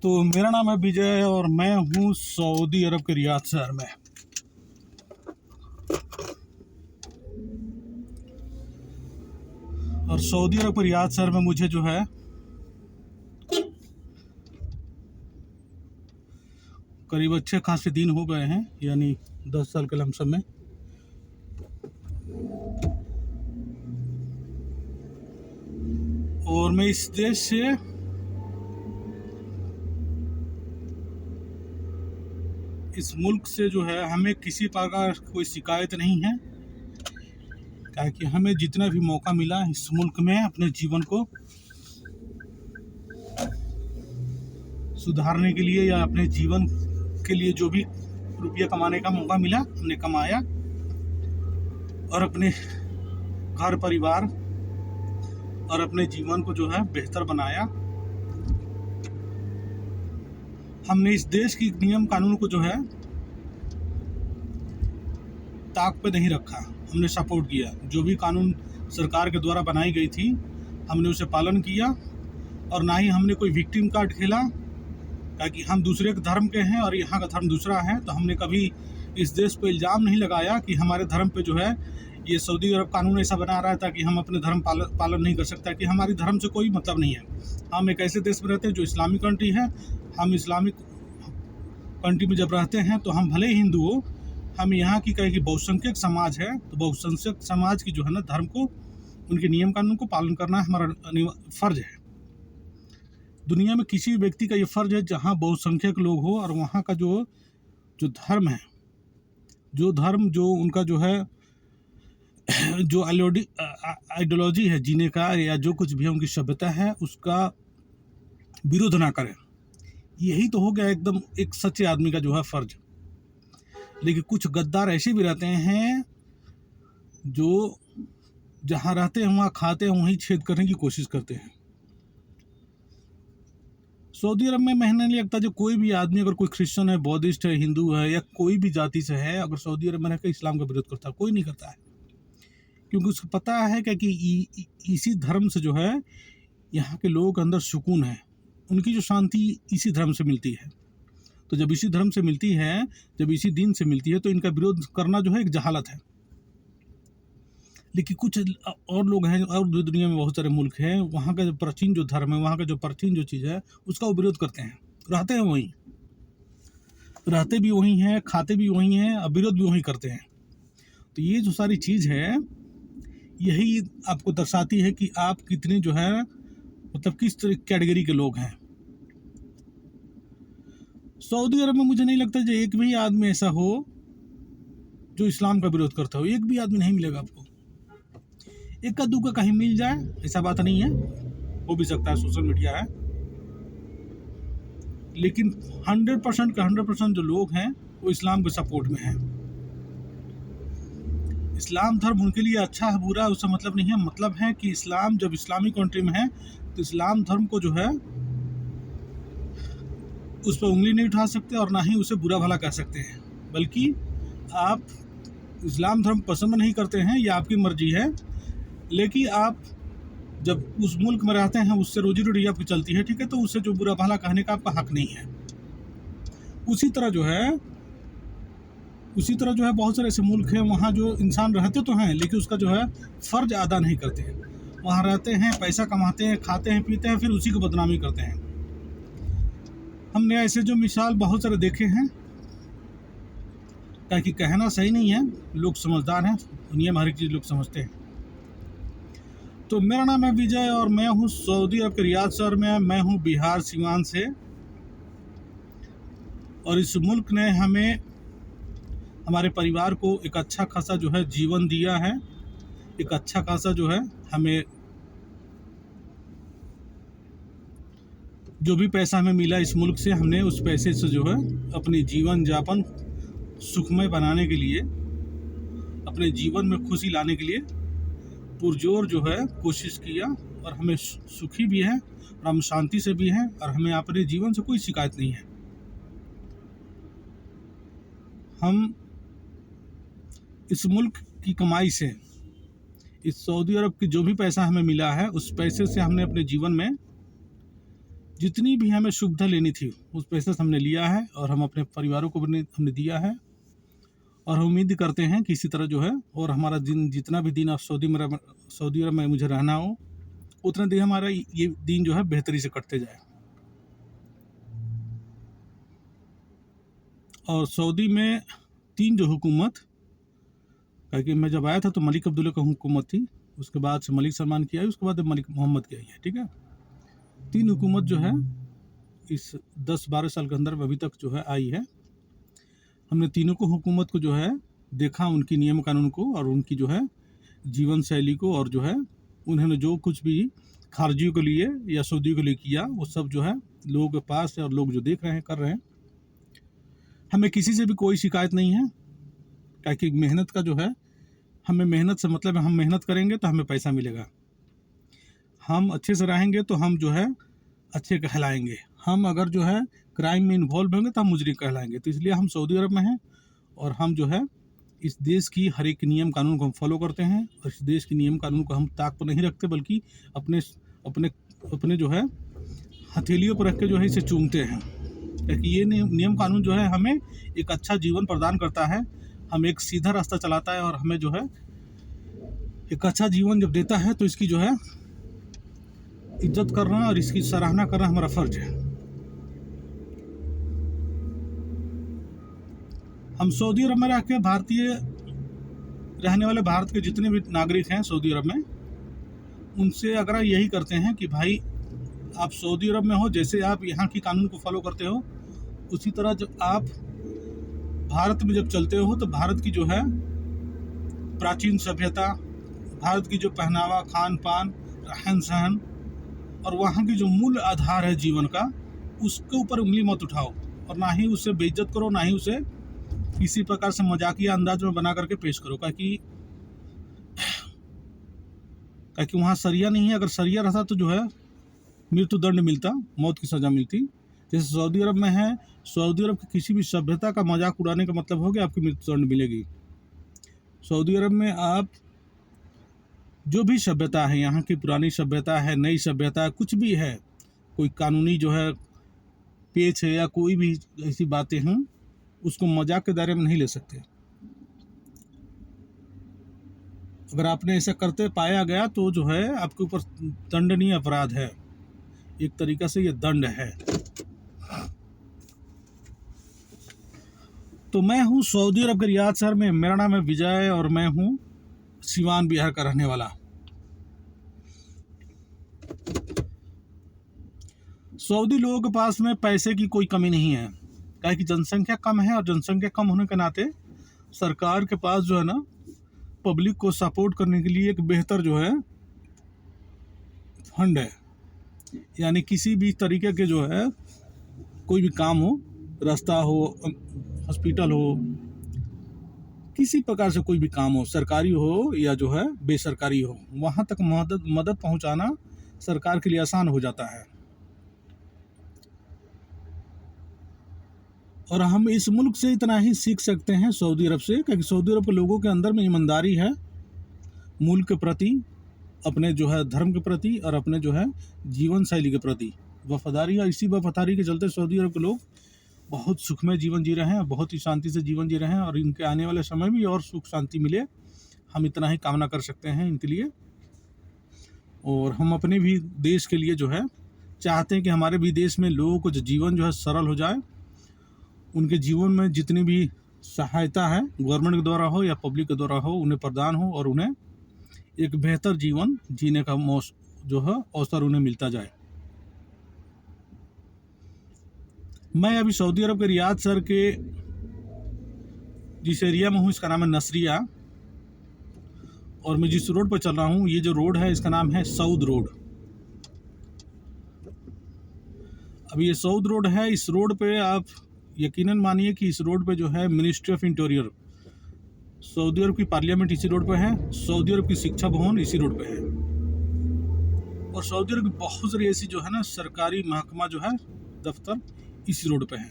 तो मेरा नाम है विजय और मैं हूँ सऊदी अरब के रियाद शहर में। और सऊदी अरब के रियाद शहर में मुझे जो है करीब अच्छे खासे दिन हो गए हैं, यानी 10 साल के लमसम में। और मैं इस देश से इस मुल्क से जो है हमें किसी प्रकार कोई शिकायत नहीं है, कि हमें जितना भी मौका मिला इस मुल्क में अपने जीवन को सुधारने के लिए या अपने जीवन के लिए जो भी रुपया कमाने का मौका मिला हमने कमाया और अपने घर परिवार और अपने जीवन को जो है बेहतर बनाया। हमने इस देश की नियम कानून को जो है ताक पे नहीं रखा, हमने सपोर्ट किया। जो भी कानून सरकार के द्वारा बनाई गई थी हमने उसे पालन किया और ना ही हमने कोई विक्टिम कार्ड खेला, ताकि हम दूसरे के धर्म के हैं और यहाँ का धर्म दूसरा है। तो हमने कभी इस देश पे इल्ज़ाम नहीं लगाया कि हमारे धर्म पे जो है ये सऊदी अरब कानून ऐसा बना रहा है ताकि हम अपने धर्म पालन नहीं कर सकते, कि हमारी धर्म से कोई मतलब नहीं है। हम एक ऐसे देश में रहते हैं जो इस्लामिक कंट्री है। हम इस्लामिक कंट्री में जब रहते हैं तो हम भले ही हिंदू हो, हम यहाँ की कहे कि बहुसंख्यक समाज है, तो बहुसंख्यक समाज की जो है ना धर्म को, उनके नियम कानून को पालन करना हमारा फ़र्ज है। दुनिया में किसी व्यक्ति का ये फ़र्ज है जहाँ बहुसंख्यक लोग हो और वहाँ का जो धर्म है, जो धर्म जो उनका जो है जो आइडियोलॉजी है जीने का या जो कुछ भी उनकी सभ्यता है उसका विरोध ना करें। यही तो हो गया एकदम एक सच्चे आदमी का जो है फ़र्ज। लेकिन कुछ गद्दार ऐसे भी रहते हैं जो जहाँ रहते हैं वहाँ खाते हैं वहीं छेद करने की कोशिश करते हैं। सऊदी अरब में मैंने नहीं लगता जो कोई भी आदमी, अगर कोई क्रिश्चियन है, बौद्धिस्ट है, हिंदू है या कोई भी जाति से है, अगर सऊदी अरब में रहकर इस्लाम का विरोध करता है, कोई नहीं करता है। क्योंकि उसको पता है कि इसी धर्म से जो है यहाँ के लोगों के अंदर सुकून है, उनकी जो शांति इसी धर्म से मिलती है। तो जब इसी धर्म से मिलती है, जब इसी दीन से मिलती है, तो इनका विरोध करना जो है एक जहालत है। लेकिन कुछ और लोग हैं और दुनिया में बहुत सारे मुल्क हैं, वहाँ का जो प्राचीन जो धर्म है, वहाँ का जो प्राचीन जो चीज़ है उसका वो विरोध करते हैं। रहते हैं वहीं, रहते भी वहीं हैं, खाते भी वहीं हैं और विरोध भी वहीं करते हैं। तो ये जो सारी चीज़ है यही आपको दर्शाती है कि आप कितने जो है मतलब किस तरह कैटेगरी के लोग हैं। सऊदी अरब में मुझे नहीं लगता जो एक भी आदमी ऐसा हो जो इस्लाम का विरोध करता हो। एक भी आदमी नहीं मिलेगा आपको। एक का दूका कहीं मिल जाए ऐसा बात नहीं है, हो भी सकता है, सोशल मीडिया है। लेकिन 100% का 100% जो लोग हैं वो इस्लाम के सपोर्ट में हैं। इस्लाम धर्म उनके लिए अच्छा है बुरा है उससे मतलब नहीं है। मतलब है कि इस्लाम जब इस्लामिक कंट्री में है तो इस्लाम धर्म को जो है उस पर उंगली नहीं उठा सकते और ना ही उसे बुरा भला कह सकते हैं। बल्कि आप इस्लाम धर्म पसंद नहीं करते हैं, यह आपकी मर्जी है। लेकिन आप जब उस मुल्क में रहते हैं, उससे रोजी रोटी आपकी चलती है, ठीक है, तो उससे जो बुरा भला कहने का आपका हक नहीं है। उसी तरह जो है बहुत सारे ऐसे मुल्क हैं वहाँ जो इंसान रहते तो हैं लेकिन उसका जो है फ़र्ज अदा नहीं करते हैं। वहाँ रहते हैं, पैसा कमाते हैं, खाते हैं, पीते हैं, फिर उसी को बदनामी करते हैं। हमने ऐसे जो मिसाल बहुत सारे देखे हैं, ताकि कहना सही नहीं है, लोग समझदार हैं, दुनिया में हर एक चीज़ लोग समझते हैं। तो मेरा नाम है विजय और मैं हूँ सऊदी अरब के रियाद शहर में। मैं हूँ बिहार सीवान से और इस मुल्क ने हमें, हमारे परिवार को एक अच्छा खासा जो है जीवन दिया है। एक अच्छा खासा जो है हमें जो भी पैसा हमें मिला इस मुल्क से, हमने उस पैसे से जो है अपनी जीवन यापन सुखमय बनाने के लिए, अपने जीवन में खुशी लाने के लिए पुरजोर जो है कोशिश किया और हमें सुखी भी है और हम शांति से भी हैं और हमें अपने जीवन से कोई शिकायत नहीं है। हम इस मुल्क की कमाई से, इस सऊदी अरब की जो भी पैसा हमें मिला है उस पैसे से हमने अपने जीवन में जितनी भी हमें सुविधा लेनी थी उस पैसे से हमने लिया है और हम अपने परिवारों को भी हमने दिया है। और हम उम्मीद करते हैं कि इसी तरह जो है और हमारा जितना भी दिन आप सऊदी अरब में मुझे रहना हो उतना दिन हमारा ये दिन जो है बेहतरी से कटते जाए। और सऊदी में 3 जो हुकूमत, क्योंकि मैं जब आया था तो मलिक अब्दुल्ला का हुकूमत थी, उसके बाद से मलिक सलमान की आई, उसके बाद मलिक मोहम्मद की आई है, ठीक है। 3 हुकूमत जो है इस 10-12 साल के अंदर अभी तक जो है आई है। हमने तीनों को हुकूमत को जो है देखा, उनकी नियम कानून को और उनकी जो है जीवन शैली को, और जो है उन्होंने जो कुछ भी खारजियों के लिए या सऊदियों के लिए किया वो सब जो है लोगों के पास है और लोग जो देख रहे हैं कर रहे हैं। हमें किसी से भी कोई शिकायत नहीं है, क्योंकि मेहनत का जो है हमें मेहनत से मतलब है, हम मेहनत करेंगे तो हमें पैसा मिलेगा। हम अच्छे से रहेंगे तो हम जो है अच्छे कहलाएंगे। हम अगर जो है क्राइम में इन्वॉल्व होंगे तो हम मुजरिम कहलाएंगे। तो इसलिए हम सऊदी अरब में हैं और हम जो है इस देश की हर एक नियम कानून को हम फॉलो करते हैं और इस देश के नियम कानून को हम ताक पर नहीं रखते, बल्कि अपने अपने अपने जो है हथेलियों पर रख के जो है इसे चूमते हैं, क्योंकि ये नियम कानून जो है हमें एक अच्छा जीवन प्रदान करता है, हमें एक सीधा रास्ता चलाता है और हमें जो है एक अच्छा जीवन जब देता है तो इसकी जो है इज्जत करना और इसकी सराहना करना हमारा फर्ज है। हम सऊदी अरब में रह के रहने वाले भारत के जितने भी नागरिक हैं सऊदी अरब में, उनसे अगर यही करते हैं कि भाई आप सऊदी अरब में हो, जैसे आप यहाँ की कानून को फॉलो करते हो उसी तरह जब आप भारत में जब चलते हो तो भारत की जो है प्राचीन सभ्यता, भारत की जो पहनावा, खान पान, रहन सहन और वहाँ की जो मूल आधार है जीवन का, उसके ऊपर उंगली मत उठाओ और ना ही उसे बेइज्जत करो, ना ही उसे किसी प्रकार से मजाकिया अंदाज में बना करके पेश करो, क्योंकि वहाँ सरिया नहीं है। अगर सरिया रहता तो जो है मृत्यु दंड मिलता, मौत की सज़ा मिलती। जैसे सऊदी अरब में है, सऊदी अरब की किसी भी सभ्यता का मजाक उड़ाने का मतलब हो गया आपकी मृत्यु दंड मिलेगी। सऊदी अरब में आप जो भी सभ्यता है, यहाँ की पुरानी सभ्यता है, नई सभ्यता है, कुछ भी है, कोई कानूनी जो है पेच है या कोई भी ऐसी बातें हैं, उसको मजाक के दायरे में नहीं ले सकते। अगर आपने ऐसा करते पाया गया तो जो है आपके ऊपर दंडनीय अपराध है, एक तरीका से ये दंड है। तो मैं हूँ सऊदी अरब के रियाद शहर में, मेरा नाम है विजय और मैं हूँ सीवान बिहार का रहने वाला। सऊदी लोगों के पास में पैसे की कोई कमी नहीं है, क्या कि जनसंख्या कम है और जनसंख्या कम होने के नाते सरकार के पास जो है ना पब्लिक को सपोर्ट करने के लिए एक बेहतर जो है फंड है। यानी किसी भी तरीके के जो है कोई भी काम हो, रास्ता हो, हॉस्पिटल हो, किसी प्रकार से कोई भी काम हो, सरकारी हो या जो है बेसरकारी हो, वहाँ तक मदद पहुँचाना सरकार के लिए आसान हो जाता है। और हम इस मुल्क से इतना ही सीख सकते हैं सऊदी अरब से, क्योंकि सऊदी अरब के लोगों के अंदर में ईमानदारी है, मुल्क के प्रति, अपने जो है धर्म के प्रति और अपने जो है जीवन शैली के प्रति वफादारी है। इसी वफादारी के चलते सऊदी अरब के लोग बहुत सुखमय जीवन जी रहे हैं, बहुत ही शांति से जीवन जी रहे हैं और इनके आने वाले समय भी और सुख शांति मिले, हम इतना ही कामना कर सकते हैं इनके लिए। और हम अपने भी देश के लिए जो है चाहते हैं कि हमारे भी देश में लोगों को जो जीवन जो है सरल हो जाए, उनके जीवन में जितनी भी सहायता है गवर्नमेंट के द्वारा हो या पब्लिक के द्वारा हो उन्हें प्रदान हो और उन्हें एक बेहतर जीवन जीने का जो है अवसर उन्हें मिलता जाए। मैं अभी सऊदी अरब के रियाद शहर के जिस एरिया में हूँ इसका नाम है नसरिया और मैं जिस रोड पर चल रहा हूँ, ये जो रोड है इसका नाम है सऊद रोड। अब ये सऊद रोड है, इस रोड पे आप यकीनन मानिए कि इस रोड पे जो है मिनिस्ट्री ऑफ इंटीरियर, सऊदी अरब की पार्लियामेंट इसी रोड पे है, सऊदी अरब की शिक्षा भवन इसी रोड पे है और सऊदी अरब की बहुत सारी ऐसी जो है ना सरकारी महकमा जो है दफ्तर इसी रोड पे है।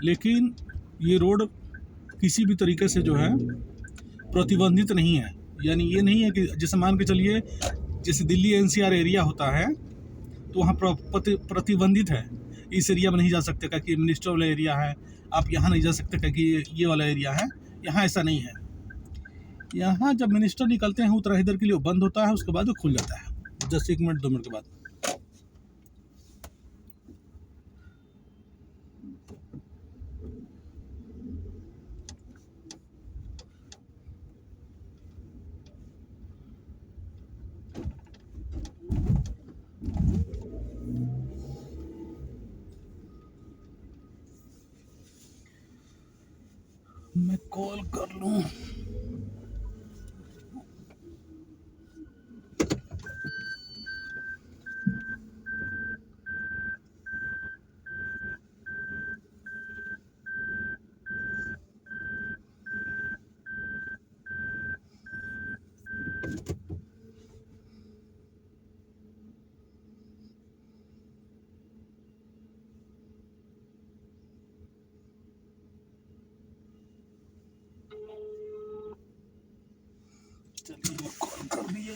लेकिन ये रोड किसी भी तरीके से जो है प्रतिबंधित नहीं है, यानी ये नहीं है कि जैसे मान के चलिए जैसे दिल्ली एनसीआर एरिया होता है तो वहाँ प्रतिबंधित है, इस एरिया में नहीं जा सकते क्योंकि मिनिस्टर वाला एरिया है, आप यहाँ नहीं जा सकते क्योंकि ये वाला एरिया है। यहाँ ऐसा नहीं है। यहाँ जब मिनिस्टर निकलते हैं उत्तराखंड के लिए, वो बंद होता है, उसके बाद वो खुल जाता है 1 मिनट 2 मिनट के बाद। मैं कॉल कर लूँ। चलिए कॉल कर दिया।